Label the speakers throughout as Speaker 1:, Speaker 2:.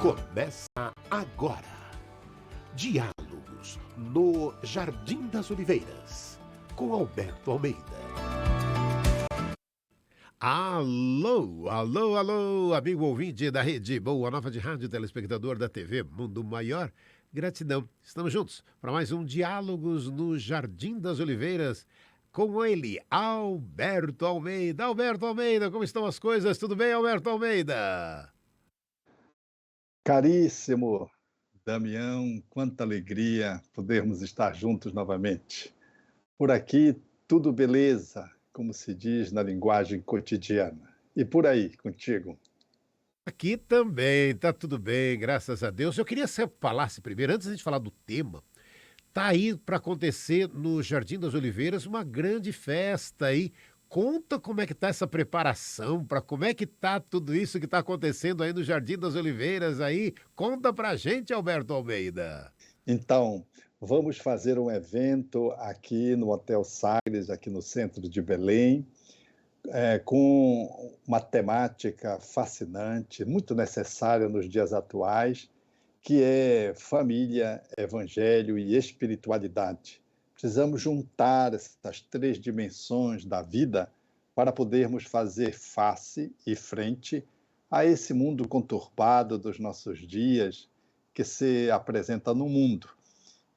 Speaker 1: Começa agora. Diálogos no Jardim das Oliveiras, com Alberto Almeida. Alô, alô, alô, amigo ouvinte da Rede Boa Nova de Rádio, telespectador da TV Mundo Maior. Gratidão. Estamos juntos para mais um Diálogos no Jardim das Oliveiras, com ele, Alberto Almeida. Alberto Almeida, como estão as coisas? Tudo bem, Alberto Almeida?
Speaker 2: Caríssimo Damião, quanta alegria podermos estar juntos novamente. Por aqui, tudo beleza, como se diz na linguagem cotidiana. E por aí, contigo?
Speaker 1: Aqui também, tá tudo bem, graças a Deus. Eu queria que você falasse primeiro, antes de falar do tema, tá aí para acontecer no Jardim das Oliveiras uma grande festa aí. Conta como é que tá essa preparação, para como é que tá tudo isso que tá acontecendo aí no Jardim das Oliveiras aí. Conta pra gente, Alberto Almeida.
Speaker 2: Então, vamos fazer um evento aqui no Hotel Sagres, aqui no centro de Belém, com uma temática fascinante, muito necessária nos dias atuais, que é família, evangelho e espiritualidade. Precisamos juntar essas três dimensões da vida para podermos fazer face e frente a esse mundo conturbado dos nossos dias que se apresenta no mundo.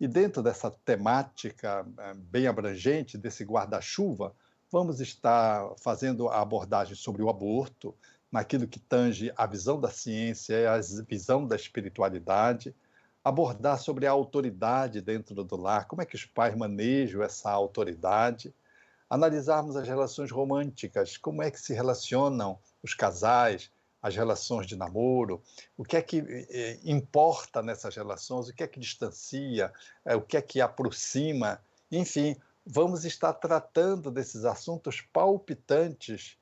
Speaker 2: E dentro dessa temática bem abrangente, desse guarda-chuva, vamos estar fazendo a abordagem sobre o aborto, naquilo que tange a visão da ciência e a visão da espiritualidade, abordar sobre a autoridade dentro do lar, como é que os pais manejam essa autoridade, analisarmos as relações românticas, como é que se relacionam os casais, as relações de namoro, o que é que importa nessas relações, o que é que distancia, o que é que aproxima, enfim, vamos estar tratando desses assuntos palpitantes,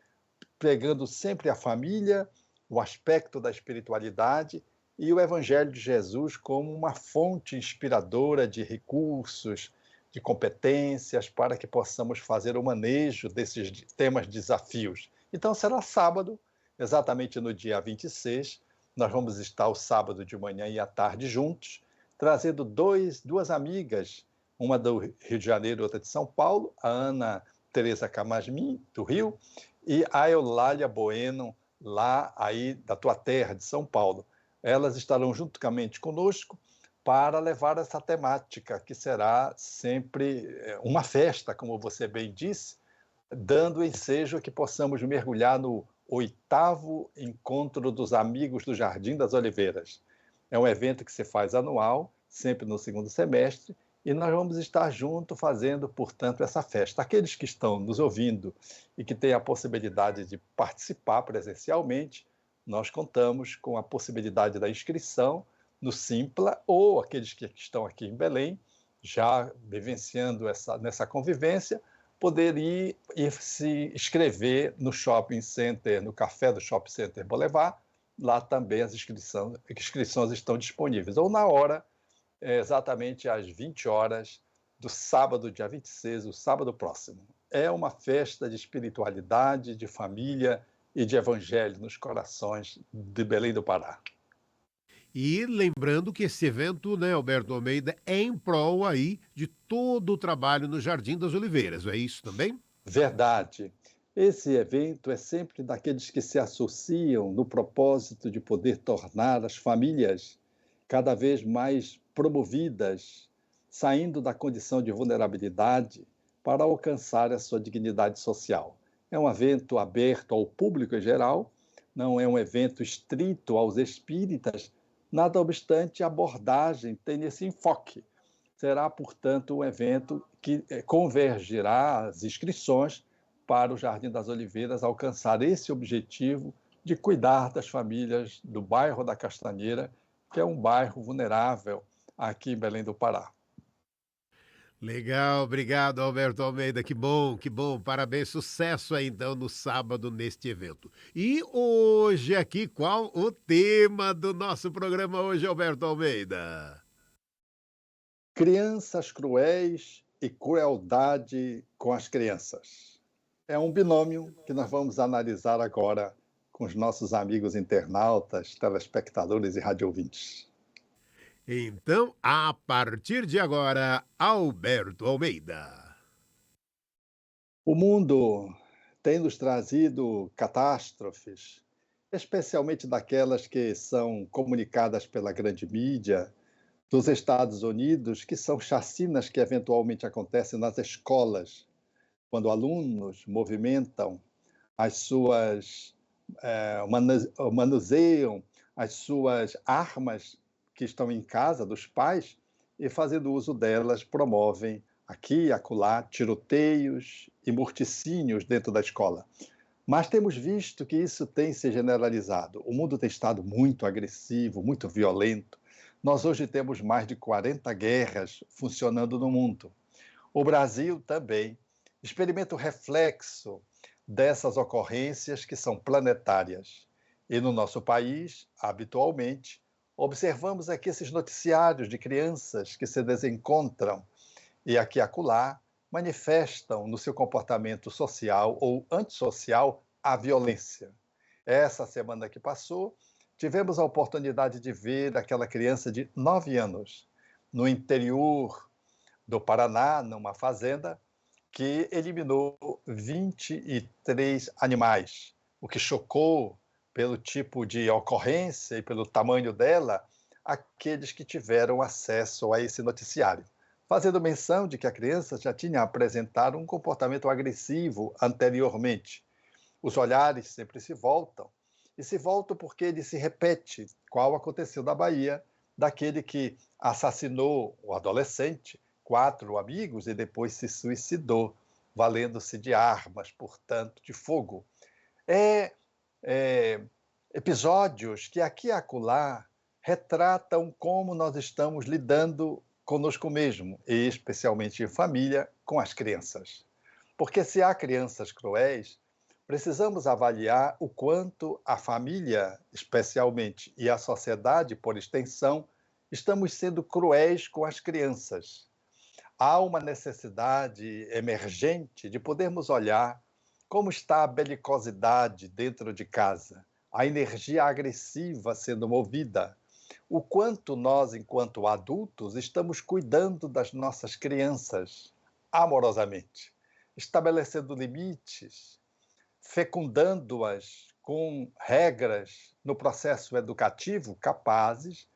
Speaker 2: pregando sempre a família, o aspecto da espiritualidade e o Evangelho de Jesus como uma fonte inspiradora de recursos, de competências, para que possamos fazer o manejo desses temas desafios. Então, será sábado, exatamente no dia 26, nós vamos estar o sábado de manhã e à tarde juntos, trazendo duas amigas, uma do Rio de Janeiro e outra de São Paulo, a Ana Teresa Camasmin, do Rio, e a Eulália Bueno, lá aí da tua terra, de São Paulo. Elas estarão juntamente conosco para levar essa temática, que será sempre uma festa, como você bem disse, dando ensejo que possamos mergulhar no 8º Encontro dos Amigos do Jardim das Oliveiras. É um evento que se faz anual, sempre no segundo semestre, e nós vamos estar juntos fazendo, portanto, essa festa. Aqueles que estão nos ouvindo e que têm a possibilidade de participar presencialmente, nós contamos com a possibilidade da inscrição no Simpla, ou aqueles que estão aqui em Belém, já vivenciando nessa convivência, poder ir se inscrever no Shopping Center, no Café do Shopping Center Boulevard. Lá também as inscrições estão disponíveis. Ou na hora, exatamente às 20 horas do sábado, dia 26, o sábado próximo. É uma festa de espiritualidade, de família e de evangelho nos corações de Belém do Pará.
Speaker 1: E lembrando que esse evento, né, Alberto Almeida, é em prol aí de todo o trabalho no Jardim das Oliveiras, é isso também?
Speaker 2: Verdade. Esse evento é sempre daqueles que se associam no propósito de poder tornar as famílias cada vez mais promovidas, saindo da condição de vulnerabilidade para alcançar a sua dignidade social. É um evento aberto ao público em geral, não é um evento estrito aos espíritas, nada obstante, a abordagem tem esse enfoque. Será, portanto, um evento que convergirá as inscrições para o Jardim das Oliveiras alcançar esse objetivo de cuidar das famílias do bairro da Castanheira, que é um bairro vulnerável aqui em Belém do Pará.
Speaker 1: Legal, obrigado, Alberto Almeida. Que bom, que bom. Parabéns, sucesso aí então no sábado neste evento. E hoje aqui, qual o tema do nosso programa hoje, Alberto Almeida?
Speaker 2: Crianças cruéis e crueldade com as crianças. É um binômio que nós vamos analisar agora com os nossos amigos internautas, telespectadores e radiovintes.
Speaker 1: Então, a partir de agora, Alberto Almeida.
Speaker 2: O mundo tem nos trazido catástrofes, especialmente daquelas que são comunicadas pela grande mídia, dos Estados Unidos, que são chacinas que eventualmente acontecem nas escolas, quando alunos movimentam as suas, manuseiam as suas armas que estão em casa dos pais e, fazendo uso delas, promovem aqui e acolá tiroteios e morticínios dentro da escola. Mas temos visto que isso tem se generalizado. O mundo tem estado muito agressivo, muito violento. Nós hoje temos mais de 40 guerras funcionando no mundo. O Brasil também experimenta o reflexo dessas ocorrências que são planetárias. E no nosso país, habitualmente, observamos aqui esses noticiários de crianças que se desencontram e aqui e acolá manifestam no seu comportamento social ou antissocial a violência. Essa semana que passou, tivemos a oportunidade de ver aquela criança de 9 anos no interior do Paraná, numa fazenda, que eliminou 23 animais, o que chocou pelo tipo de ocorrência e pelo tamanho dela aqueles que tiveram acesso a esse noticiário, fazendo menção de que a criança já tinha apresentado um comportamento agressivo anteriormente. Os olhares sempre se voltam, e se voltam porque ele se repete, qual aconteceu na Bahia, daquele que assassinou o adolescente, 4 amigos, e depois se suicidou, valendo-se de armas, portanto, de fogo. Episódios que aqui e acolá retratam como nós estamos lidando conosco mesmo, e especialmente em família, com as crianças. Porque se há crianças cruéis, precisamos avaliar o quanto a família, especialmente, e a sociedade, por extensão, estamos sendo cruéis com as crianças. Há uma necessidade emergente de podermos olhar como está a belicosidade dentro de casa, a energia agressiva sendo movida, o quanto nós, enquanto adultos, estamos cuidando das nossas crianças amorosamente, estabelecendo limites, fecundando-as com regras no processo educativo capazes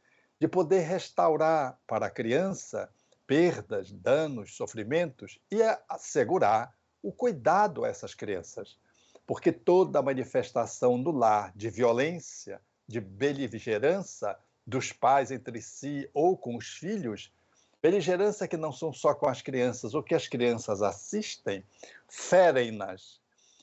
Speaker 2: de poder restaurar para a criança perdas, danos, sofrimentos e assegurar o cuidado a essas crianças. Porque toda manifestação no lar de violência, de beligerância dos pais entre si ou com os filhos, beligerância que não são só com as crianças, o que as crianças assistem, ferem-nas.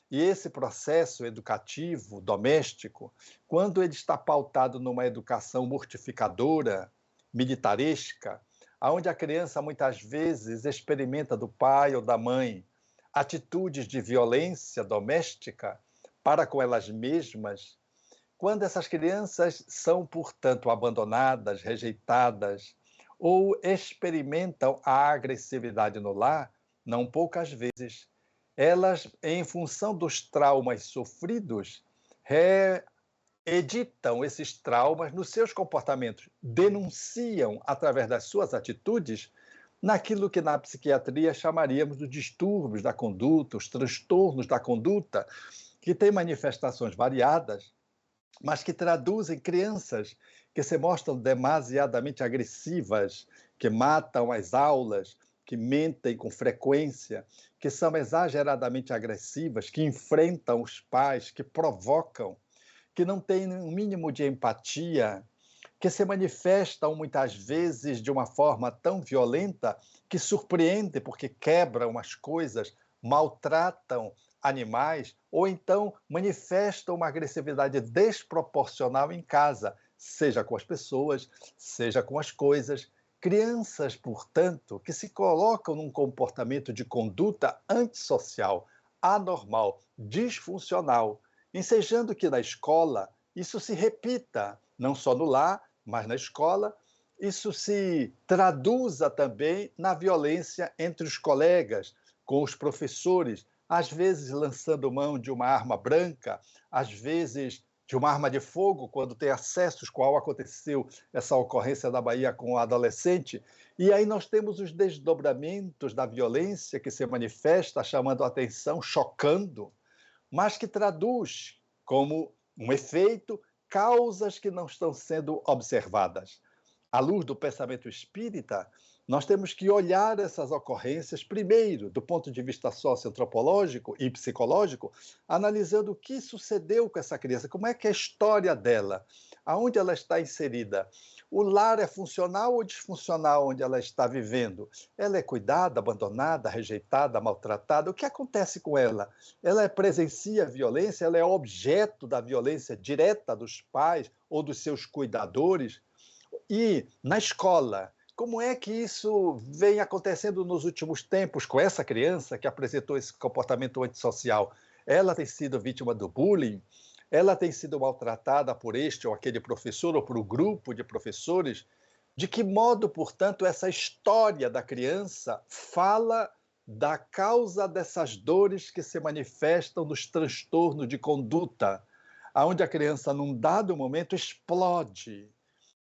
Speaker 2: E esse processo educativo, doméstico, quando ele está pautado numa educação mortificadora, militaresca, onde a criança muitas vezes experimenta do pai ou da mãe atitudes de violência doméstica para com elas mesmas, quando essas crianças são, portanto, abandonadas, rejeitadas ou experimentam a agressividade no lar, não poucas vezes, elas, em função dos traumas sofridos, reeditam esses traumas nos seus comportamentos, denunciam através das suas atitudes naquilo que na psiquiatria chamaríamos de distúrbios da conduta, os transtornos da conduta, que têm manifestações variadas, mas que traduzem crianças que se mostram demasiadamente agressivas, que matam as aulas, que mentem com frequência, que são exageradamente agressivas, que enfrentam os pais, que provocam, que não têm um mínimo de empatia, que se manifestam muitas vezes de uma forma tão violenta que surpreende porque quebram as coisas, maltratam animais ou então manifestam uma agressividade desproporcional em casa, seja com as pessoas, seja com as coisas. Crianças, portanto, que se colocam num comportamento de conduta antissocial, anormal, disfuncional, ensejando que na escola isso se repita, não só no lar, mas na escola, isso se traduza também na violência entre os colegas, com os professores, às vezes lançando mão de uma arma branca, às vezes de uma arma de fogo, quando tem acessos, qual aconteceu essa ocorrência da Bahia com o adolescente. E aí nós temos os desdobramentos da violência que se manifesta, chamando a atenção, chocando, mas que traduz como um efeito causas que não estão sendo observadas. À luz do pensamento espírita, nós temos que olhar essas ocorrências, primeiro, do ponto de vista socioantropológico e psicológico, analisando o que sucedeu com essa criança, como é que é a história dela, aonde ela está inserida. O lar é funcional ou disfuncional onde ela está vivendo? Ela é cuidada, abandonada, rejeitada, maltratada? O que acontece com ela? Ela presencia violência? Ela é objeto da violência direta dos pais ou dos seus cuidadores? E na escola, como é que isso vem acontecendo nos últimos tempos com essa criança que apresentou esse comportamento antissocial? Ela tem sido vítima do bullying? Ela tem sido maltratada por este ou aquele professor ou por um grupo de professores? De que modo, portanto, essa história da criança fala da causa dessas dores que se manifestam nos transtornos de conduta, onde a criança, num dado momento, explode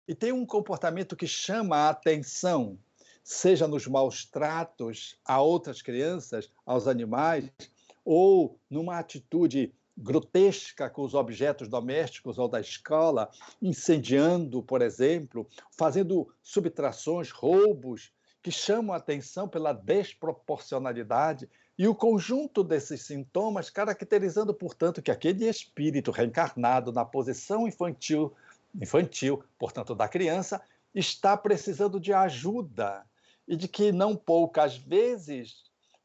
Speaker 2: e tem um comportamento que chama a atenção, seja nos maus tratos a outras crianças, aos animais, ou numa atitude grotesca com os objetos domésticos ou da escola, incendiando, por exemplo, fazendo subtrações, roubos, que chamam a atenção pela desproporcionalidade e o conjunto desses sintomas caracterizando, portanto, que aquele espírito reencarnado na posição infantil, portanto, da criança, está precisando de ajuda e de que não poucas vezes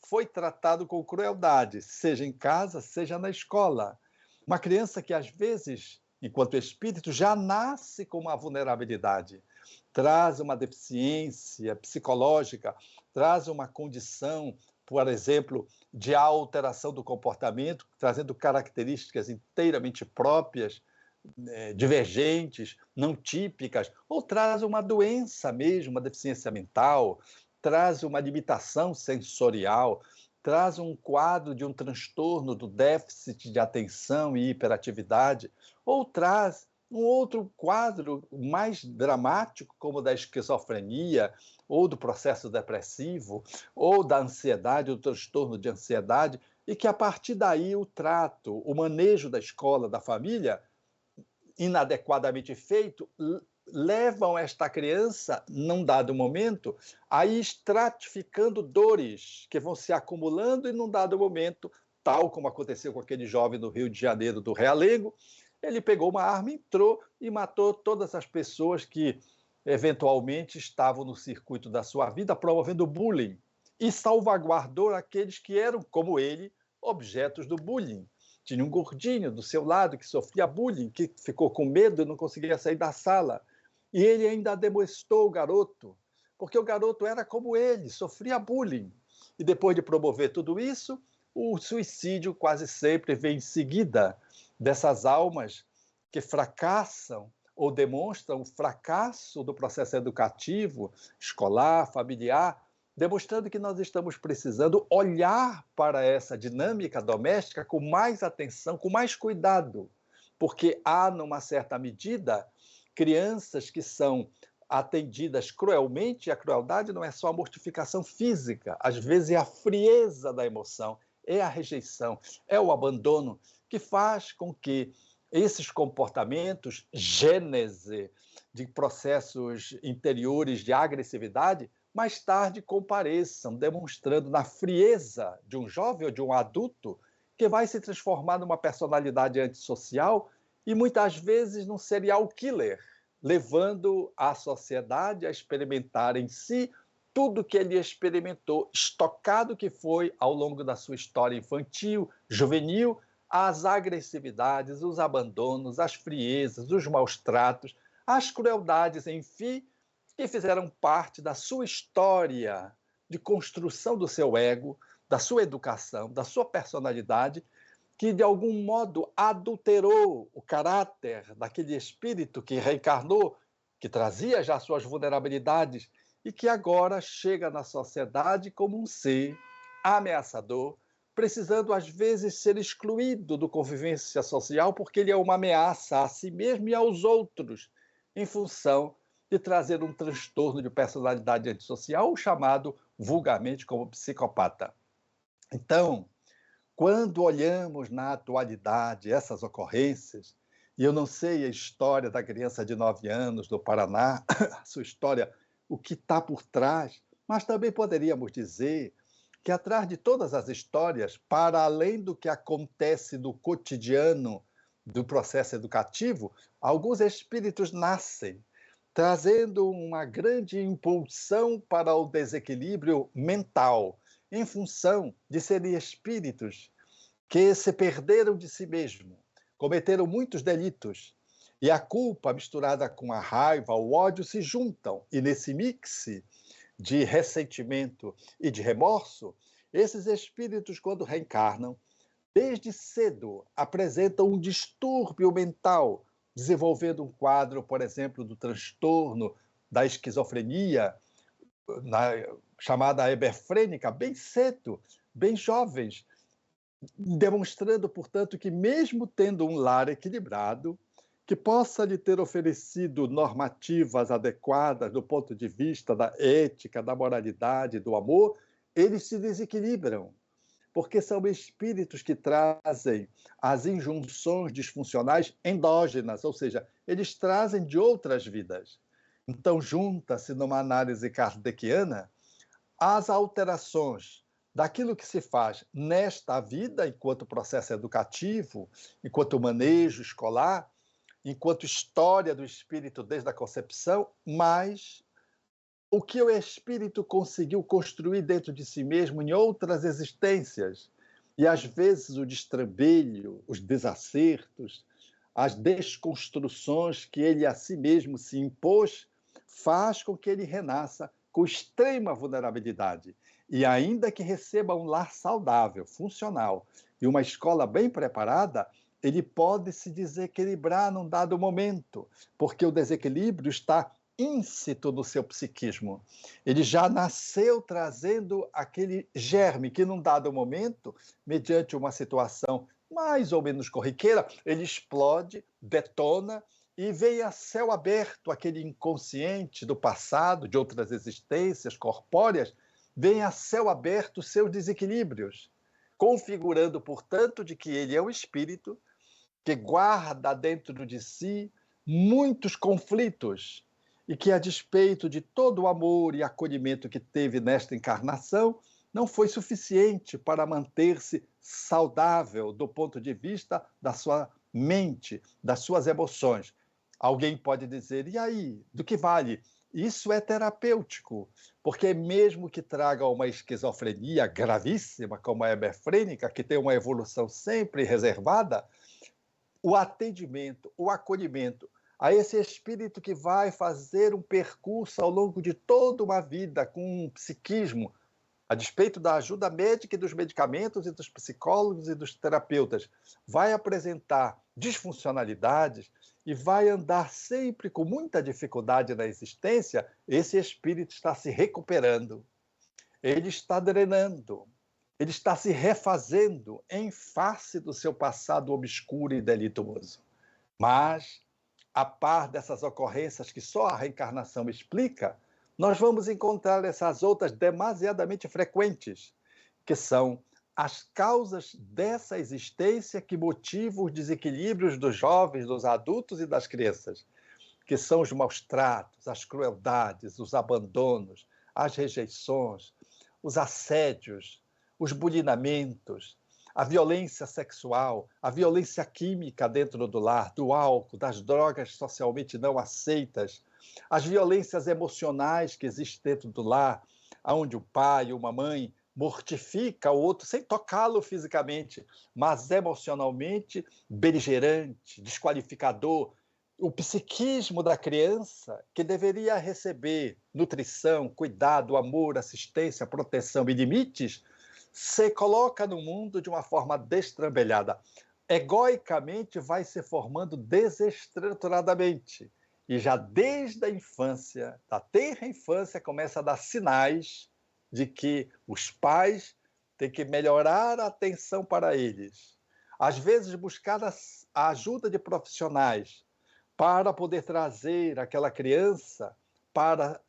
Speaker 2: foi tratado com crueldade, seja em casa, seja na escola. Uma criança que, às vezes, enquanto espírito, já nasce com uma vulnerabilidade, traz uma deficiência psicológica, traz uma condição, por exemplo, de alteração do comportamento, trazendo características inteiramente próprias, divergentes, não típicas, ou traz uma doença mesmo, uma deficiência mental, traz uma limitação sensorial, traz um quadro de um transtorno do déficit de atenção e hiperatividade, ou traz um outro quadro mais dramático, como o da esquizofrenia, ou do processo depressivo, ou da ansiedade, ou do transtorno de ansiedade, e que a partir daí o trato, o manejo da escola, da família, inadequadamente feito, levam esta criança, num dado momento, a ir estratificando dores que vão se acumulando e, num dado momento, tal como aconteceu com aquele jovem do Rio de Janeiro, do Realengo, ele pegou uma arma, entrou e matou todas as pessoas que, eventualmente, estavam no circuito da sua vida, promovendo bullying, e salvaguardou aqueles que eram, como ele, objetos do bullying. Tinha um gordinho do seu lado que sofria bullying, que ficou com medo e não conseguia sair da sala. E ele ainda amoestou o garoto, porque o garoto era como ele, sofria bullying. E depois de promover tudo isso, o suicídio quase sempre vem em seguida dessas almas que fracassam ou demonstram o fracasso do processo educativo, escolar, familiar, demonstrando que nós estamos precisando olhar para essa dinâmica doméstica com mais atenção, com mais cuidado, porque há, numa certa medida, crianças que são atendidas cruelmente, e a crueldade não é só a mortificação física, às vezes é a frieza da emoção, é a rejeição, é o abandono, que faz com que esses comportamentos, gênese de processos interiores de agressividade, mais tarde compareçam, demonstrando na frieza de um jovem ou de um adulto que vai se transformar numa personalidade antissocial e muitas vezes num serial killer, levando a sociedade a experimentar em si tudo que ele experimentou, estocado que foi ao longo da sua história infantil, juvenil, as agressividades, os abandonos, as friezas, os maus tratos, as crueldades, enfim, que fizeram parte da sua história de construção do seu ego, da sua educação, da sua personalidade, que de algum modo adulterou o caráter daquele espírito que reencarnou, que trazia já suas vulnerabilidades e que agora chega na sociedade como um ser ameaçador, precisando, às vezes, ser excluído do convivência social porque ele é uma ameaça a si mesmo e aos outros, em função de trazer um transtorno de personalidade antissocial, chamado vulgarmente como psicopata. Então, quando olhamos na atualidade essas ocorrências, e eu não sei a história da criança de 9 anos do Paraná, a sua história, o que está por trás, mas também poderíamos dizer que atrás de todas as histórias, para além do que acontece no cotidiano do processo educativo, alguns espíritos nascem, trazendo uma grande impulsão para o desequilíbrio mental, em função de serem espíritos que se perderam de si mesmo, cometeram muitos delitos, e a culpa misturada com a raiva, o ódio se juntam, e nesse mix de ressentimento e de remorso, esses espíritos, quando reencarnam, desde cedo apresentam um distúrbio mental, desenvolvendo um quadro, por exemplo, do transtorno da esquizofrenia, chamada hebefrênica, bem cedo, bem jovens, demonstrando, portanto, que mesmo tendo um lar equilibrado, que possa lhe ter oferecido normativas adequadas do ponto de vista da ética, da moralidade, do amor, eles se desequilibram, porque são espíritos que trazem as injunções disfuncionais endógenas, ou seja, eles trazem de outras vidas. Então, junta-se numa análise kardeciana as alterações daquilo que se faz nesta vida, enquanto processo educativo, enquanto manejo escolar, enquanto história do espírito desde a concepção, mas o que o espírito conseguiu construir dentro de si mesmo em outras existências. E às vezes o destrambelho, os desacertos, as desconstruções que ele a si mesmo se impôs, faz com que ele renasça com extrema vulnerabilidade. E ainda que receba um lar saudável, funcional e uma escola bem preparada, ele pode se desequilibrar num dado momento, porque o desequilíbrio está íncito no seu psiquismo. Ele já nasceu trazendo aquele germe que, num dado momento, mediante uma situação mais ou menos corriqueira, ele explode, detona e vem a céu aberto aquele inconsciente do passado, de outras existências corpóreas, vem a céu aberto seus desequilíbrios, configurando, portanto, de que ele é um espírito que guarda dentro de si muitos conflitos e que, a despeito de todo o amor e acolhimento que teve nesta encarnação, não foi suficiente para manter-se saudável do ponto de vista da sua mente, das suas emoções. Alguém pode dizer, e aí, do que vale? Isso é terapêutico, porque mesmo que traga uma esquizofrenia gravíssima, como a hebefrênica, que tem uma evolução sempre reservada, o atendimento, o acolhimento a esse espírito que vai fazer um percurso ao longo de toda uma vida com um psiquismo, a despeito da ajuda médica e dos medicamentos e dos psicólogos e dos terapeutas, vai apresentar disfuncionalidades e vai andar sempre com muita dificuldade na existência, esse espírito está se recuperando, ele está drenando, ele está se refazendo em face do seu passado obscuro e delituoso. Mas, a par dessas ocorrências que só a reencarnação explica, nós vamos encontrar essas outras demasiadamente frequentes, que são as causas dessa existência que motivam os desequilíbrios dos jovens, dos adultos e das crianças, que são os maus tratos, as crueldades, os abandonos, as rejeições, os assédios, os bulinamentos, a violência sexual, a violência química dentro do lar, do álcool, das drogas socialmente não aceitas, as violências emocionais que existem dentro do lar, onde o pai ou uma mãe mortifica o outro sem tocá-lo fisicamente, mas emocionalmente beligerante, desqualificador. O psiquismo da criança, que deveria receber nutrição, cuidado, amor, assistência, proteção e limites, se coloca no mundo de uma forma destrambelhada. Egoicamente vai se formando desestruturadamente. E já desde a infância, da tenra infância, começa a dar sinais de que os pais tem que melhorar a atenção para eles. Às vezes, buscar a ajuda de profissionais para poder trazer aquela criança para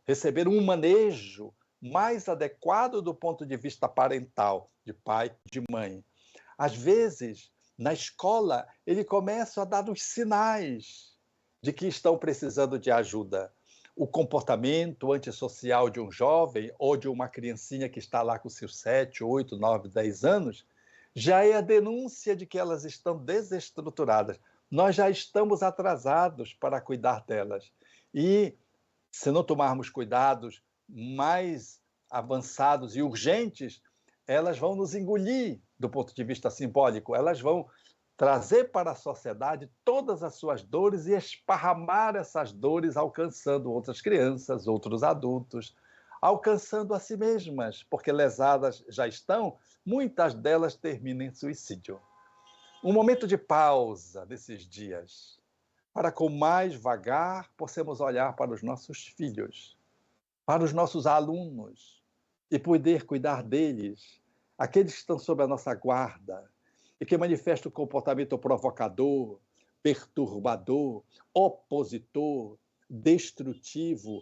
Speaker 2: receber um manejo mais adequado do ponto de vista parental, de pai, de mãe. Às vezes, na escola, ele começa a dar os sinais de que estão precisando de ajuda. O comportamento antissocial de um jovem ou de uma criancinha que está lá com seus 7, 8, 9, 10 anos, já é a denúncia de que elas estão desestruturadas. Nós já estamos atrasados para cuidar delas. E, se não tomarmos cuidados mais avançados e urgentes, elas vão nos engolir do ponto de vista simbólico, elas vão trazer para a sociedade todas as suas dores e esparramar essas dores, alcançando outras crianças, outros adultos, alcançando a si mesmas, porque lesadas já estão, muitas delas terminam em suicídio. Um momento de pausa desses dias, para com mais vagar possamos olhar para os nossos filhos, para os nossos alunos e poder cuidar deles, aqueles que estão sob a nossa guarda e que manifestam o comportamento provocador, perturbador, opositor, destrutivo,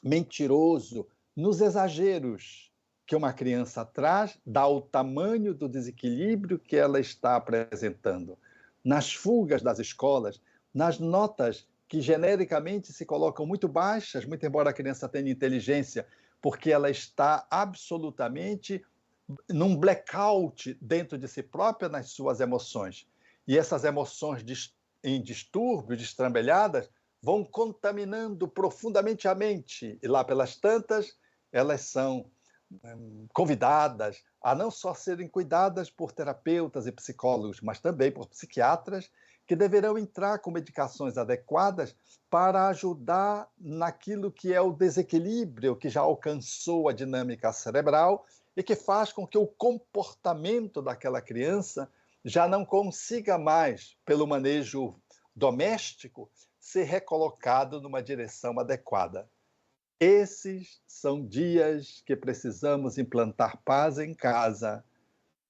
Speaker 2: mentiroso, nos exageros que uma criança traz, dá o tamanho do desequilíbrio que ela está apresentando. Nas fugas das escolas, nas notas que genericamente se colocam muito baixas, muito embora a criança tenha inteligência, porque ela está absolutamente num blackout dentro de si própria nas suas emoções. E essas emoções em distúrbio, destrambelhadas, vão contaminando profundamente a mente. E lá pelas tantas, elas são convidadas a não só serem cuidadas por terapeutas e psicólogos, mas também por psiquiatras, que deverão entrar com medicações adequadas para ajudar naquilo que é o desequilíbrio que já alcançou a dinâmica cerebral e que faz com que o comportamento daquela criança já não consiga mais, pelo manejo doméstico, ser recolocado numa direção adequada. Esses são dias que precisamos implantar paz em casa,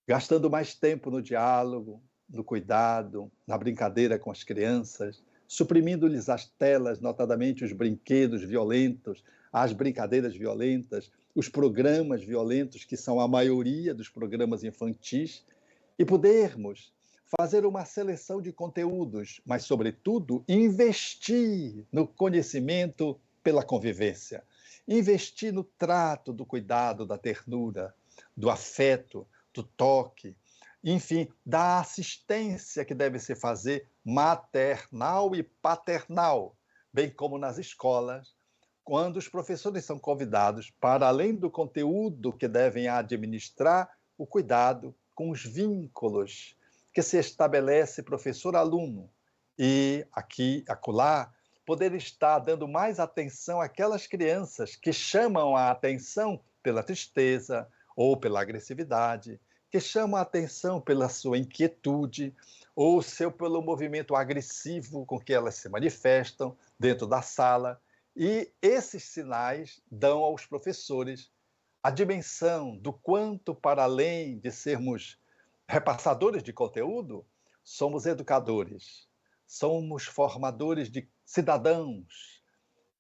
Speaker 2: gastando mais tempo no diálogo, no cuidado, na brincadeira com as crianças, suprimindo-lhes as telas, notadamente os brinquedos violentos, as brincadeiras violentas, os programas violentos, que são a maioria dos programas infantis, e podermos fazer uma seleção de conteúdos, mas, sobretudo, investir no conhecimento pela convivência, investir no trato do cuidado, da ternura, do afeto, do toque, enfim, da assistência que deve se fazer maternal e paternal, bem como nas escolas, quando os professores são convidados para, além do conteúdo que devem administrar, o cuidado com os vínculos que se estabelece professor-aluno e, aqui, acolá, poder estar dando mais atenção àquelas crianças que chamam a atenção pela tristeza ou pela agressividade, que chamam a atenção pela sua inquietude ou pelo movimento agressivo com que elas se manifestam dentro da sala. E esses sinais dão aos professores a dimensão do quanto, para além de sermos repassadores de conteúdo, somos educadores, somos formadores de cidadãos,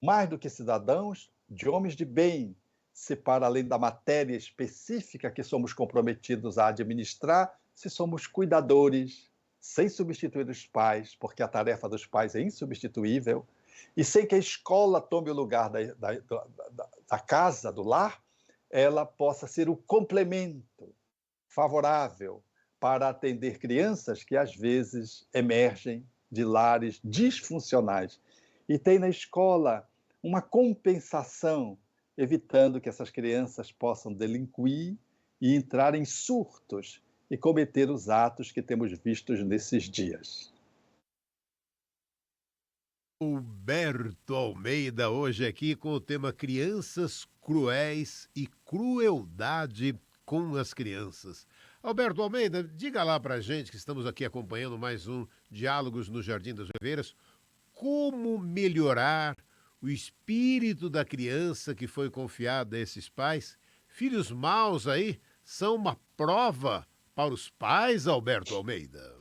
Speaker 2: mais do que cidadãos, de homens de bem, se para além da matéria específica que somos comprometidos a administrar, se somos cuidadores, sem substituir os pais, porque a tarefa dos pais é insubstituível, e sem que a escola tome o lugar da casa, do lar, ela possa ser o complemento favorável para atender crianças que às vezes emergem de lares disfuncionais. E tem na escola uma compensação, evitando que essas crianças possam delinquir e entrar em surtos e cometer os atos que temos vistos nesses dias.
Speaker 1: Humberto Almeida, hoje aqui com o tema Crianças Cruéis e Crueldade com as Crianças. Alberto Almeida, diga lá pra gente, que estamos aqui acompanhando mais um Diálogos no Jardim das Oliveiras, como melhorar o espírito da criança que foi confiada a esses pais, filhos maus aí, são uma prova para os pais, Alberto Almeida?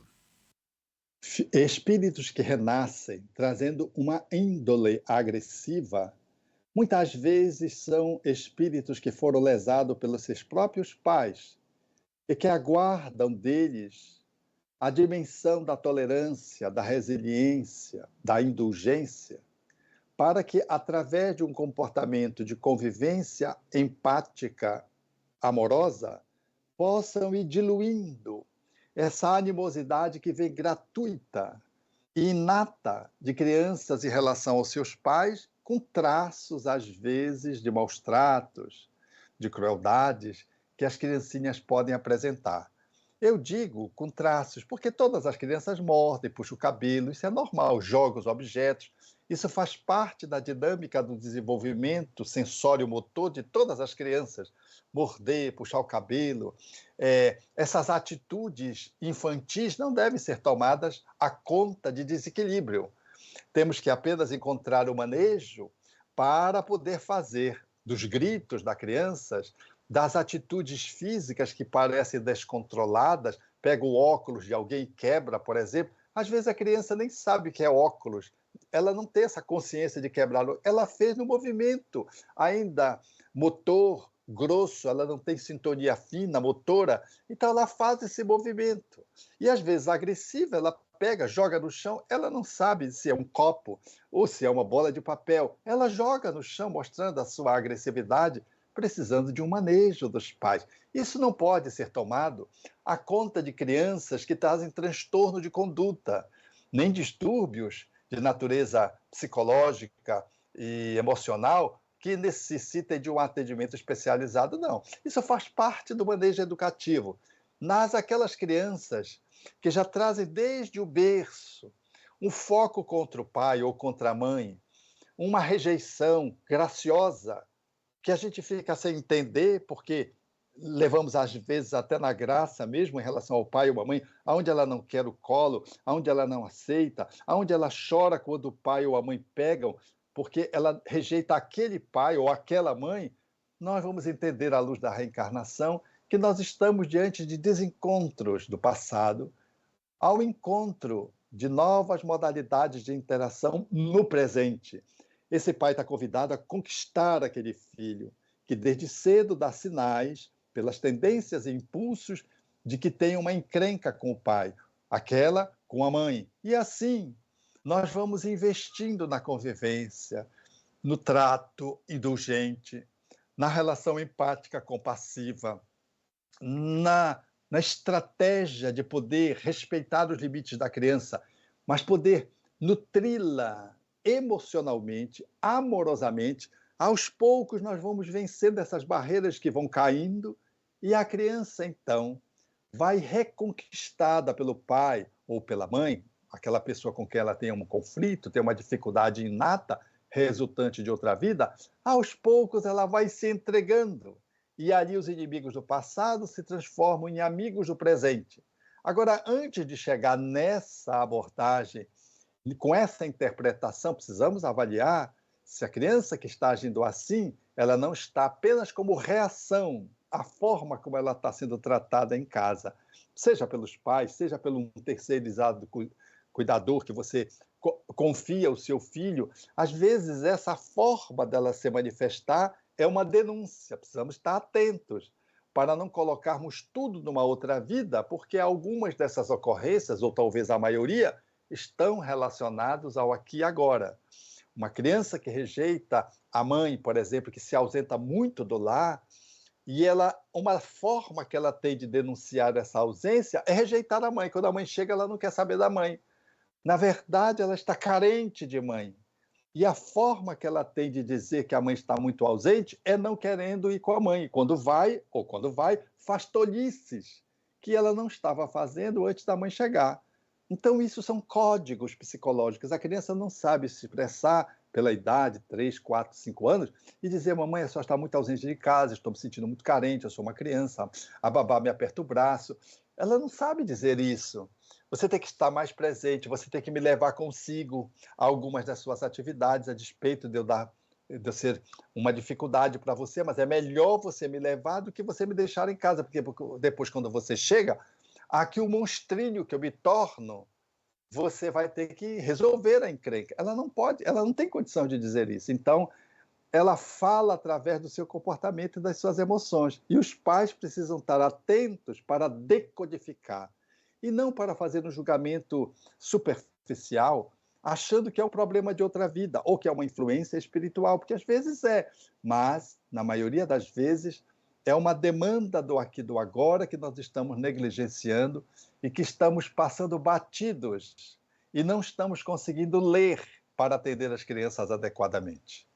Speaker 2: Espíritos que renascem trazendo uma índole agressiva, muitas vezes são espíritos que foram lesados pelos seus próprios pais e que aguardam deles a dimensão da tolerância, da resiliência, da indulgência, para que, através de um comportamento de convivência empática, amorosa, possam ir diluindo essa animosidade que vem gratuita e inata de crianças em relação aos seus pais, com traços, às vezes, de maus tratos, de crueldades, que as criancinhas podem apresentar. Eu digo com traços, porque todas as crianças mordem, puxam o cabelo, isso é normal, jogam os objetos. Isso faz parte da dinâmica do desenvolvimento sensório-motor de todas as crianças. Morder, puxar o cabelo. Essas atitudes infantis não devem ser tomadas à conta de desequilíbrio. Temos que apenas encontrar o manejo para poder fazer dos gritos das crianças, das atitudes físicas que parecem descontroladas, pega o óculos de alguém e quebra, por exemplo. Às vezes a criança nem sabe o que é óculos, ela não tem essa consciência de quebrar, ela fez no movimento, ainda motor grosso, ela não tem sintonia fina, motora, então ela faz esse movimento. E às vezes agressiva, ela pega, joga no chão, ela não sabe se é um copo ou se é uma bola de papel, ela joga no chão mostrando a sua agressividade, precisando de um manejo dos pais. Isso não pode ser tomado à conta de crianças que trazem transtorno de conduta, nem distúrbios de natureza psicológica e emocional que necessitem de um atendimento especializado, não. Isso faz parte do manejo educativo. Mas aquelas crianças que já trazem desde o berço um foco contra o pai ou contra a mãe, uma rejeição graciosa, que a gente fica sem entender, porque levamos às vezes até na graça mesmo em relação ao pai ou à mãe, aonde ela não quer o colo, aonde ela não aceita, aonde ela chora quando o pai ou a mãe pegam, porque ela rejeita aquele pai ou aquela mãe, nós vamos entender à luz da reencarnação que nós estamos diante de desencontros do passado ao encontro de novas modalidades de interação no presente. Esse pai está convidado a conquistar aquele filho, que desde cedo dá sinais, pelas tendências e impulsos, de que tem uma encrenca com o pai, aquela com a mãe. E assim, nós vamos investindo na convivência, no trato indulgente, na relação empática compassiva, na estratégia de poder respeitar os limites da criança, mas poder nutri-la emocionalmente, amorosamente. Aos poucos nós vamos vencendo essas barreiras que vão caindo e a criança, então, vai reconquistada pelo pai ou pela mãe, aquela pessoa com quem ela tem um conflito, tem uma dificuldade inata, resultante de outra vida, aos poucos ela vai se entregando. E ali os inimigos do passado se transformam em amigos do presente. Agora, antes de chegar nessa abordagem, com essa interpretação, precisamos avaliar se a criança que está agindo assim, ela não está apenas como reação à forma como ela está sendo tratada em casa, seja pelos pais, seja pelo um terceirizado cuidador que você confia o seu filho. Às vezes, essa forma dela se manifestar é uma denúncia. Precisamos estar atentos para não colocarmos tudo numa outra vida, porque algumas dessas ocorrências, ou talvez a maioria, estão relacionados ao aqui e agora. Uma criança que rejeita a mãe, por exemplo, que se ausenta muito do lar, e uma forma que ela tem de denunciar essa ausência é rejeitar a mãe. Quando a mãe chega, ela não quer saber da mãe. Na verdade, ela está carente de mãe. E a forma que ela tem de dizer que a mãe está muito ausente é não querendo ir com a mãe. Quando vai, faz tolices que ela não estava fazendo antes da mãe chegar. Então, isso são códigos psicológicos. A criança não sabe se expressar pela idade, 3, 4, 5 anos, e dizer, mamãe, a senhora está muito ausente de casa, estou me sentindo muito carente, eu sou uma criança, a babá me aperta o braço. Ela não sabe dizer isso. Você tem que estar mais presente, você tem que me levar consigo a algumas das suas atividades, a despeito de eu dar de ser uma dificuldade para você, mas é melhor você me levar do que você me deixar em casa, porque depois, quando você chega, aqui o monstrinho que eu me torno, você vai ter que resolver a encrenca. Ela não pode, ela não tem condição de dizer isso. Então, ela fala através do seu comportamento e das suas emoções. E os pais precisam estar atentos para decodificar e não para fazer um julgamento superficial, achando que é um problema de outra vida ou que é uma influência espiritual, porque às vezes é, mas na maioria das vezes é uma demanda do aqui do agora que nós estamos negligenciando e que estamos passando batidos e não estamos conseguindo ler para atender as crianças adequadamente.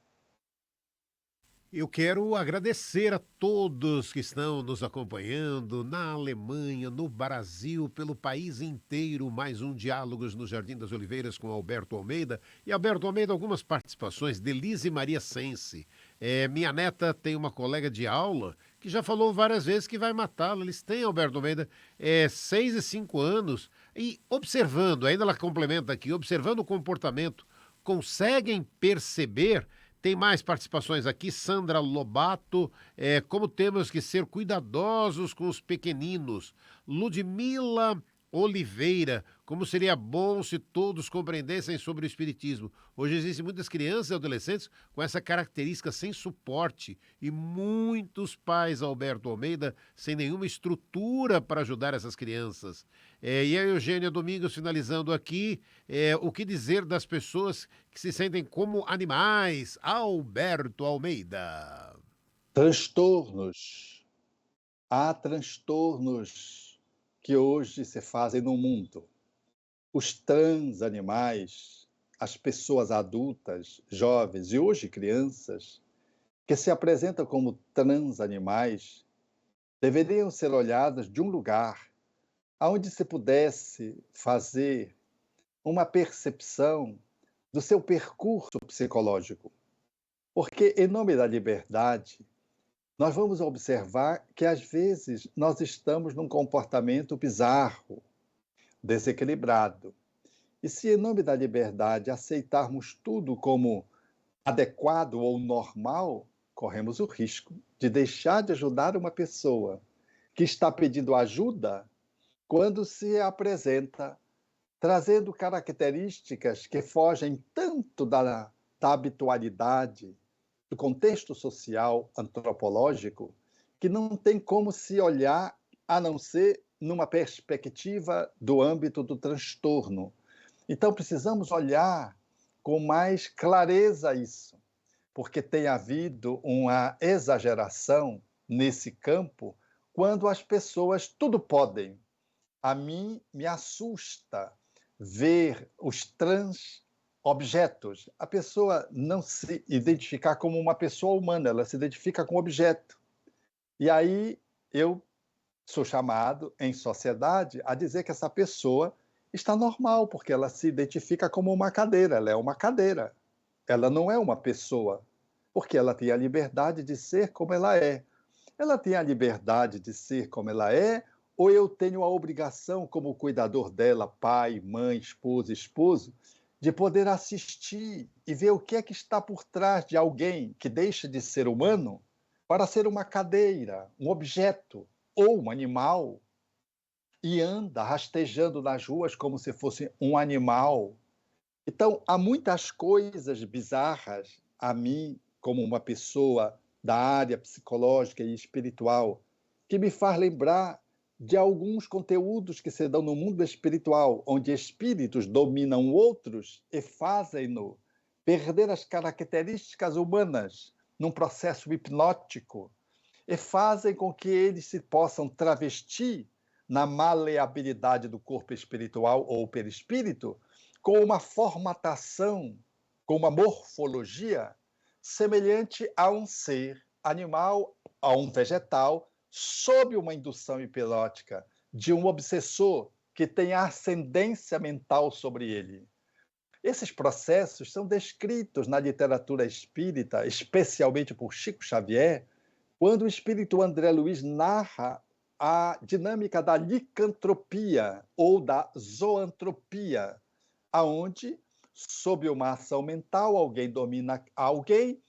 Speaker 1: Eu quero agradecer a todos que estão nos acompanhando na Alemanha, no Brasil, pelo país inteiro. Mais um Diálogos no Jardim das Oliveiras com Alberto Almeida. E Alberto Almeida, algumas participações. Delise Maria Sense. Minha neta tem uma colega de aula que já falou várias vezes que vai matá-la. Eles têm, Alberto Almeida, 6 e 5 anos. E observando, ainda ela complementa aqui, observando o comportamento, conseguem perceber. Tem mais participações aqui, Sandra Lobato, como temos que ser cuidadosos com os pequeninos. Ludmila Oliveira, como seria bom se todos compreendessem sobre o espiritismo. Hoje existem muitas crianças e adolescentes com essa característica sem suporte e muitos pais, Alberto Almeida, sem nenhuma estrutura para ajudar essas crianças. E a Eugênia Domingos finalizando aqui, o que dizer das pessoas que se sentem como animais? Alberto Almeida.
Speaker 2: Transtornos. Há transtornos que hoje se fazem no mundo. Os transanimais, as pessoas adultas, jovens e hoje crianças, que se apresentam como transanimais, deveriam ser olhadas de um lugar onde se pudesse fazer uma percepção do seu percurso psicológico. Porque, em nome da liberdade, nós vamos observar que, às vezes, nós estamos num comportamento bizarro, desequilibrado. E se, em nome da liberdade, aceitarmos tudo como adequado ou normal, corremos o risco de deixar de ajudar uma pessoa que está pedindo ajuda quando se apresenta trazendo características que fogem tanto da habitualidade, do contexto social antropológico, que não tem como se olhar a não ser numa perspectiva do âmbito do transtorno. Então, precisamos olhar com mais clareza isso, porque tem havido uma exageração nesse campo quando as pessoas tudo podem. A mim me assusta ver os objetos, a pessoa não se identificar como uma pessoa humana, ela se identifica com objeto. E aí eu sou chamado, em sociedade, a dizer que essa pessoa está normal, porque ela se identifica como uma cadeira, ela é uma cadeira. Ela não é uma pessoa, porque ela tem a liberdade de ser como ela é. Ela tem a liberdade de ser como ela é, ou eu tenho a obrigação, como cuidador dela, pai, mãe, esposa, esposo, de poder assistir e ver o que é que está por trás de alguém que deixa de ser humano para ser uma cadeira, um objeto ou um animal e anda rastejando nas ruas como se fosse um animal. Então, há muitas coisas bizarras a mim, como uma pessoa da área psicológica e espiritual, que me faz lembrar de alguns conteúdos que se dão no mundo espiritual, onde espíritos dominam outros e fazem-no perder as características humanas num processo hipnótico e fazem com que eles se possam travestir na maleabilidade do corpo espiritual ou perispírito com uma formatação, com uma morfologia semelhante a um ser animal, a um vegetal, sob uma indução hipnótica de um obsessor que tem ascendência mental sobre ele. Esses processos são descritos na literatura espírita, especialmente por Chico Xavier, quando o espírito André Luiz narra a dinâmica da licantropia ou da zoantropia, aonde, sob uma ação mental, alguém domina alguém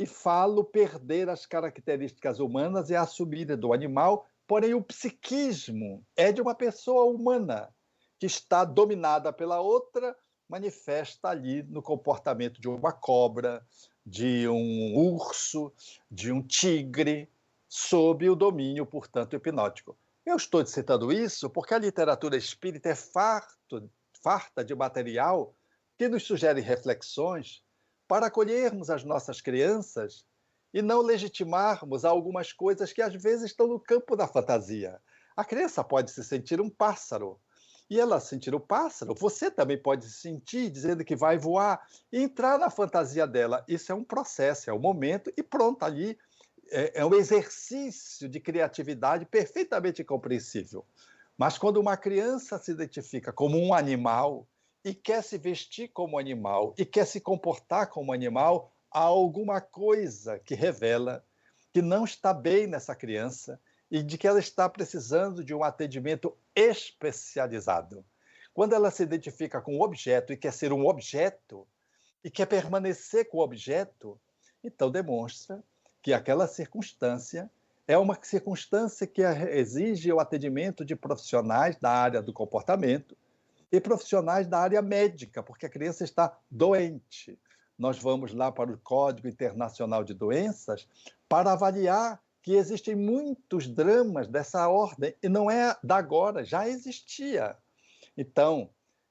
Speaker 2: e falo perder as características humanas e assumir do animal, porém o psiquismo é de uma pessoa humana que está dominada pela outra, manifesta ali no comportamento de uma cobra, de um urso, de um tigre, sob o domínio, portanto, hipnótico. Eu estou citando isso porque a literatura espírita é farta de material que nos sugere reflexões para acolhermos as nossas crianças e não legitimarmos algumas coisas que às vezes estão no campo da fantasia. A criança pode se sentir um pássaro, e ela sentir o pássaro, você também pode se sentir dizendo que vai voar e entrar na fantasia dela. Isso é um processo, é um momento e pronto, ali é um exercício de criatividade perfeitamente compreensível. Mas quando uma criança se identifica como um animal e quer se vestir como animal e quer se comportar como animal, há alguma coisa que revela que não está bem nessa criança e de que ela está precisando de um atendimento especializado. Quando ela se identifica com o objeto e quer ser um objeto e quer permanecer com o objeto, então demonstra que aquela circunstância é uma circunstância que exige o atendimento de profissionais da área do comportamento e profissionais da área médica, porque a criança está doente. Nós vamos lá para o Código Internacional de Doenças para avaliar que existem muitos dramas dessa ordem, e não é da agora, já existia. Então,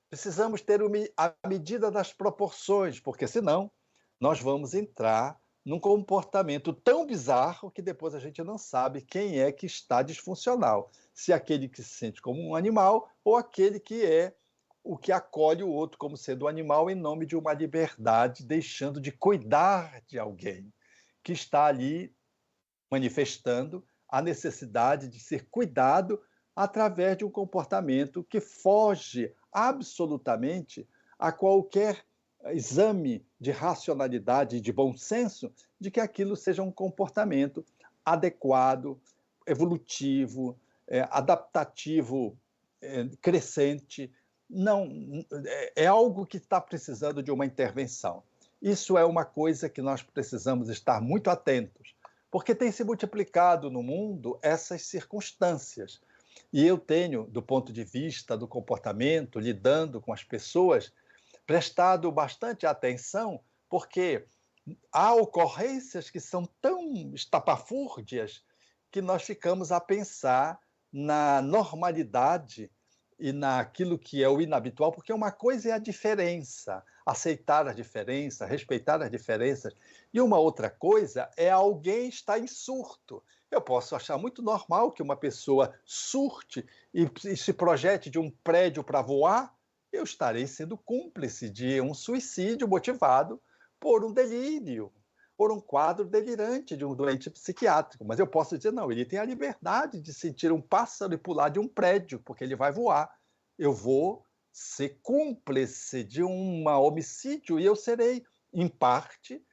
Speaker 2: precisamos ter a medida das proporções, porque senão nós vamos entrar num comportamento tão bizarro que depois a gente não sabe quem é que está disfuncional, se aquele que se sente como um animal ou aquele que é o que acolhe o outro como sendo um animal em nome de uma liberdade, deixando de cuidar de alguém que está ali manifestando a necessidade de ser cuidado através de um comportamento que foge absolutamente a qualquer exame de racionalidade e de bom senso de que aquilo seja um comportamento adequado, evolutivo, adaptativo, crescente. Não, é algo que está precisando de uma intervenção. Isso é uma coisa que nós precisamos estar muito atentos, porque tem se multiplicado no mundo essas circunstâncias. E eu tenho, do ponto de vista do comportamento, lidando com as pessoas, prestado bastante atenção, porque há ocorrências que são tão estapafúrdias que nós ficamos a pensar na normalidade e naquilo que é o inabitual, porque uma coisa é a diferença, aceitar a diferença, respeitar as diferenças, e uma outra coisa é alguém estar em surto. Eu posso achar muito normal que uma pessoa surte e se projete de um prédio para voar, eu estarei sendo cúmplice de um suicídio motivado por um delírio, por um quadro delirante de um doente psiquiátrico. Mas eu posso dizer, não, ele tem a liberdade de sentir um pássaro e pular de um prédio, porque ele vai voar. Eu vou ser cúmplice de um homicídio e eu serei, em parte,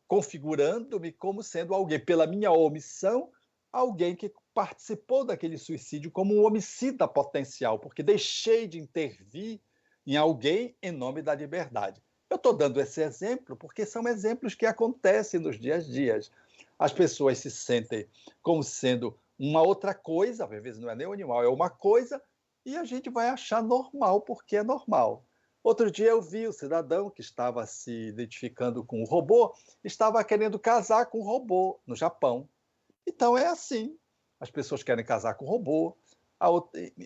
Speaker 2: configurando-me como sendo alguém, pela minha omissão, alguém que participou daquele suicídio como um homicida potencial, porque deixei de intervir em alguém em nome da liberdade. Eu estou dando esse exemplo porque são exemplos que acontecem nos dias a dias. As pessoas se sentem como sendo uma outra coisa, às vezes não é nem um animal, é uma coisa, e a gente vai achar normal porque é normal. Outro dia eu vi o cidadão que estava se identificando com o robô, estava querendo casar com o robô no Japão. Então é assim, as pessoas querem casar com o robô,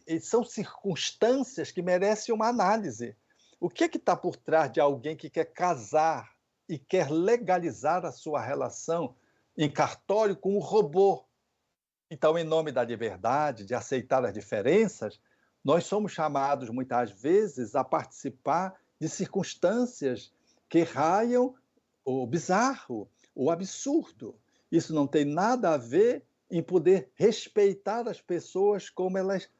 Speaker 2: e são circunstâncias que merecem uma análise. O que está por trás de alguém que quer casar e quer legalizar a sua relação em cartório com o robô? Então, em nome da liberdade, de aceitar as diferenças, nós somos chamados, muitas vezes, a participar de circunstâncias que raiam o bizarro, o absurdo. Isso não tem nada a ver em poder respeitar as pessoas como elas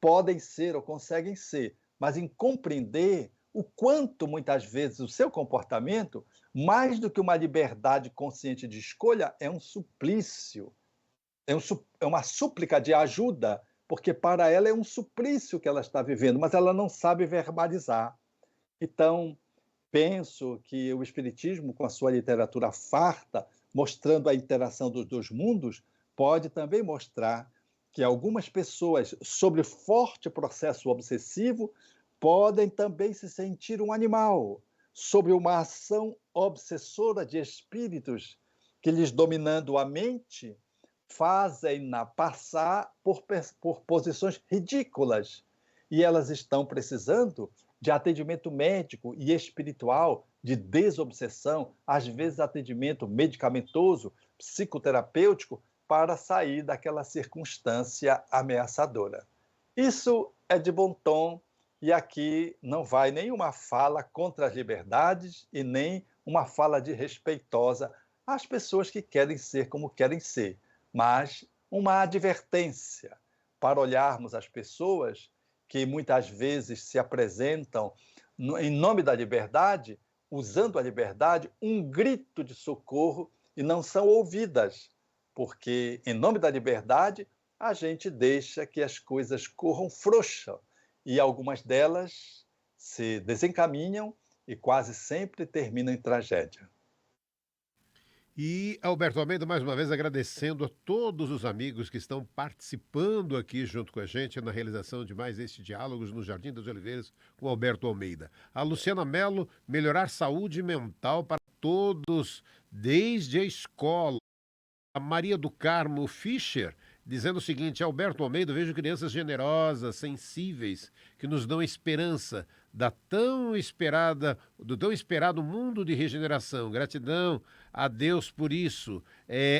Speaker 2: podem ser ou conseguem ser, mas em compreender o quanto, muitas vezes, o seu comportamento, mais do que uma liberdade consciente de escolha, é um suplício, é uma súplica de ajuda, porque para ela é um suplício que ela está vivendo, mas ela não sabe verbalizar. Então, Penso que o Espiritismo, com a sua literatura farta, mostrando a interação dos dois mundos, pode também mostrar que algumas pessoas, sobre forte processo obsessivo, podem também se sentir um animal, sobre uma ação obsessora de espíritos que, lhes dominando a mente, fazem-na passar por posições ridículas. E elas estão precisando de atendimento médico e espiritual, de desobsessão, às vezes atendimento medicamentoso, psicoterapêutico, para sair daquela circunstância ameaçadora. Isso é de bom tom, e aqui não vai nenhuma fala contra as liberdades e nem uma fala desrespeitosa às pessoas que querem ser como querem ser, mas uma advertência para olharmos as pessoas que muitas vezes se apresentam em nome da liberdade, usando a liberdade, um grito de socorro e não são ouvidas, porque em nome da liberdade a gente deixa que as coisas corram frouxa e algumas delas se desencaminham e quase sempre terminam em tragédia.
Speaker 1: E Alberto Almeida, mais uma vez agradecendo a todos os amigos que estão participando aqui junto com a gente na realização de mais este Diálogos no Jardim das Oliveiras com Alberto Almeida. A Luciana Mello, melhorar saúde mental para todos desde a escola. A Maria do Carmo Fischer dizendo o seguinte: Alberto Almeida, vejo crianças generosas, sensíveis, que nos dão esperança do tão esperado mundo de regeneração. Gratidão a Deus por isso.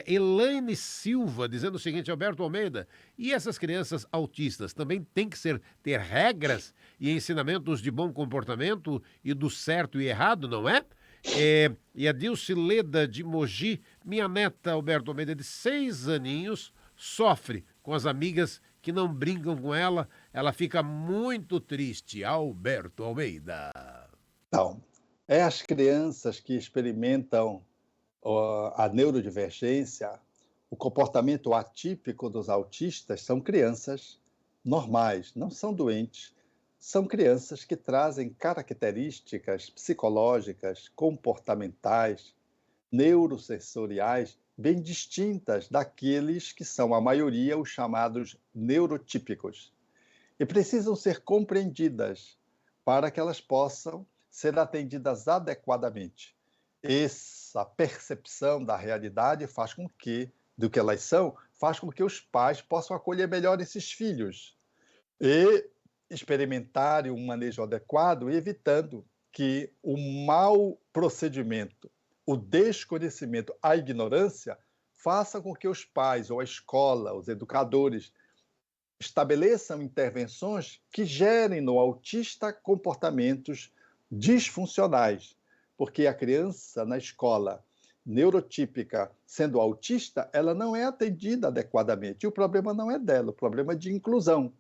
Speaker 1: Elaine Silva dizendo o seguinte: Alberto Almeida, e essas crianças autistas também têm que ter regras e ensinamentos de bom comportamento e do certo e errado, não é? E a Dilce Leda de Mogi, minha neta Alberto Almeida, de 6 aninhos, sofre com as amigas que não brincam com ela. Ela fica muito triste. Alberto Almeida.
Speaker 2: Então, as crianças que experimentam a neurodivergência, o comportamento atípico dos autistas são crianças normais, não são doentes. São crianças que trazem características psicológicas, comportamentais, neurosensoriais bem distintas daqueles que são, a maioria, os chamados neurotípicos. E precisam ser compreendidas para que elas possam ser atendidas adequadamente. Essa percepção da realidade faz com que, do que elas são, faz com que os pais possam acolher melhor esses filhos e experimentarem um manejo adequado, evitando que o mau procedimento, o desconhecimento, a ignorância, faça com que os pais ou a escola, os educadores, estabeleçam intervenções que gerem no autista comportamentos disfuncionais, porque a criança na escola neurotípica, sendo autista, ela não é atendida adequadamente. E o problema não é dela, o problema é de inclusão.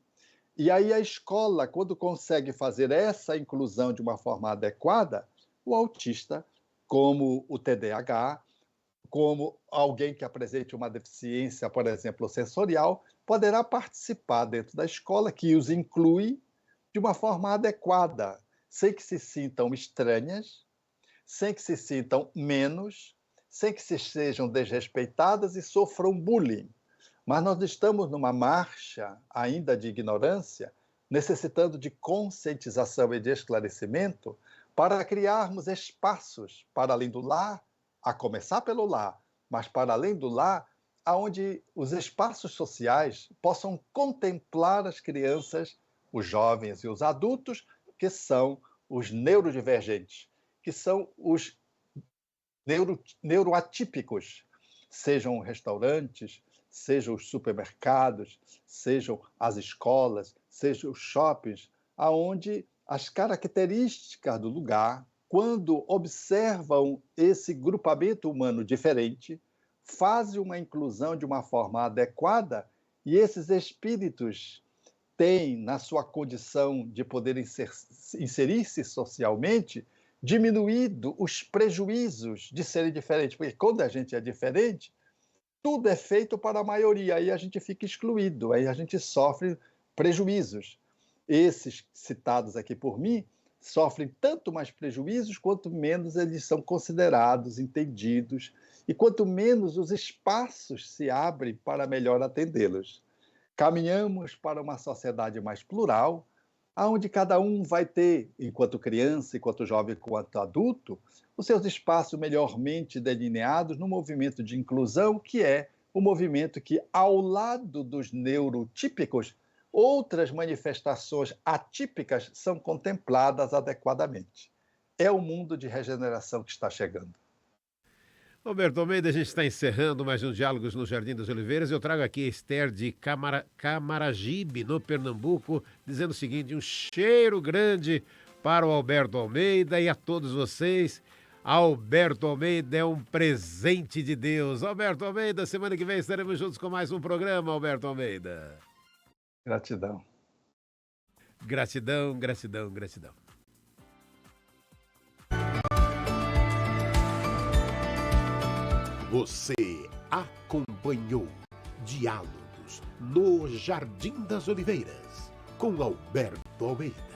Speaker 2: E aí a escola, quando consegue fazer essa inclusão de uma forma adequada, o autista, como o TDAH, como alguém que apresente uma deficiência, por exemplo, sensorial, poderá participar dentro da escola, que os inclui de uma forma adequada, sem que se sintam estranhas, sem que se sintam menos, sem que se sejam desrespeitadas e sofram bullying. Mas nós estamos numa marcha ainda de ignorância, necessitando de conscientização e de esclarecimento para criarmos espaços para além do lar, a começar pelo lar, mas para além do lar, aonde os espaços sociais possam contemplar as crianças, os jovens e os adultos, que são os neurodivergentes, que são os neuroatípicos, sejam restaurantes, sejam os supermercados, sejam as escolas, sejam os shoppings, aonde as características do lugar, quando observam esse grupamento humano diferente, fazem uma inclusão de uma forma adequada e esses espíritos têm, na sua condição de poder inserir-se socialmente, diminuído os prejuízos de serem diferentes, porque quando a gente é diferente, tudo é feito para a maioria, aí a gente fica excluído, aí a gente sofre prejuízos. Esses citados aqui por mim sofrem tanto mais prejuízos quanto menos eles são considerados, entendidos, e quanto menos os espaços se abrem para melhor atendê-los. Caminhamos para uma sociedade mais plural, onde cada um vai ter, enquanto criança, enquanto jovem, enquanto adulto, os seus espaços melhormente delineados no movimento de inclusão, que é o movimento que, ao lado dos neurotípicos, outras manifestações atípicas são contempladas adequadamente. É o mundo de regeneração que está chegando.
Speaker 1: Roberto Almeida, a gente está encerrando mais um Diálogos no Jardim das Oliveiras. Eu trago aqui a Esther de Camaragibe, no Pernambuco, dizendo o seguinte: um cheiro grande para o Alberto Almeida e a todos vocês. Alberto Almeida é um presente de Deus. Alberto Almeida, semana que vem estaremos juntos com mais um programa, Alberto Almeida.
Speaker 2: Gratidão.
Speaker 1: Gratidão, gratidão, gratidão. Você acompanhou Diálogos no Jardim das Oliveiras com Alberto Almeida.